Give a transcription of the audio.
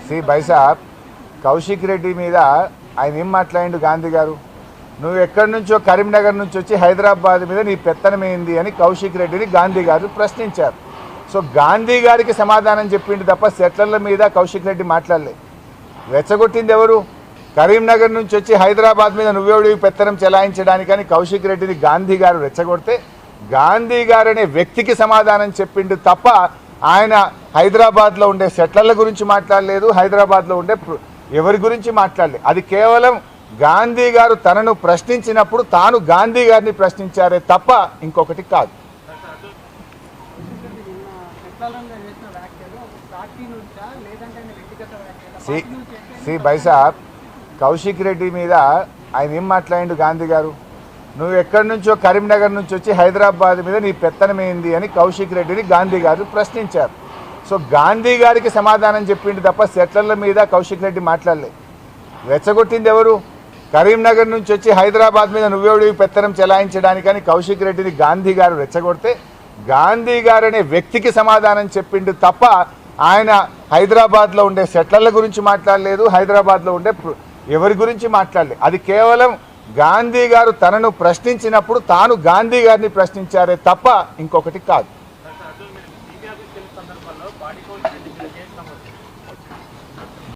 C బైసాబ్ Kaushik Reddy మీద ఆయన ఏం మాట్లాడిండు గాంధీ గారు, నువ్వు ఎక్కడి నుంచో కరీంనగర్ నుంచి వచ్చి హైదరాబాద్ మీద నీ పెత్తనమైంది అని కౌశిక్ రెడ్డిని గాంధీ గారు ప్రశ్నించారు. సో గాంధీ గారికి సమాధానం చెప్పిండు తప్ప సెట్లర్ల మీద కౌశిక్ రెడ్డి మాట్లాడలేదు. రెచ్చగొట్టింది ఎవరు? కరీంనగర్ నుంచి వచ్చి హైదరాబాద్ మీద నువ్వెవడివి పెత్తనం చెలాయించడానికని కౌశిక్ రెడ్డిని గాంధీ గారు రెచ్చగొడితే గాంధీ గారు అనే వ్యక్తికి సమాధానం చెప్పిండు తప్ప ఆయన హైదరాబాద్లో ఉండే సెట్లర్ల గురించి మాట్లాడలేదు, హైదరాబాద్లో ఉండే ఎవరి గురించి మాట్లాడలేదు. అది కేవలం గాంధీ గారు తనను ప్రశ్నించినప్పుడు తాను గాంధీ గారిని ప్రశ్నించారే తప్ప ఇంకొకటి కాదు. సి బైసాబ్ కౌశిక్ రెడ్డి మీద ఆయన ఏం మాట్లాడిండు గాంధీ గారు, నువ్వు ఎక్కడి నుంచో కరీంనగర్ నుంచి వచ్చి హైదరాబాద్ మీద నీ పెత్తనమైంది అని కౌశిక్ రెడ్డిని గాంధీ గారు ప్రశ్నించారు. సో గాంధీ గారికి సమాధానం చెప్పిండు తప్ప సెట్లర్ల మీద కౌశిక్ రెడ్డి మాట్లాడలేదు. రెచ్చగొట్టింది ఎవరు? కరీంనగర్ నుంచి వచ్చి హైదరాబాద్ మీద నువ్వెవడివి పెత్తనం చెలాయించడానికని కౌశిక్ రెడ్డిని గాంధీ గారు రెచ్చగొడితే గాంధీ గారు అనే వ్యక్తికి సమాధానం చెప్పిండు తప్ప ఆయన హైదరాబాద్లో ఉండే సెట్లర్ల గురించి మాట్లాడలేదు, హైదరాబాద్లో ఉండే ఎవరి గురించి మాట్లాడలేదు. అది కేవలం గాంధీ గారు తనను ప్రశ్నించినప్పుడు తాను గాంధీ గారిని ప్రశ్నించారే తప్ప ఇంకొకటి కాదు.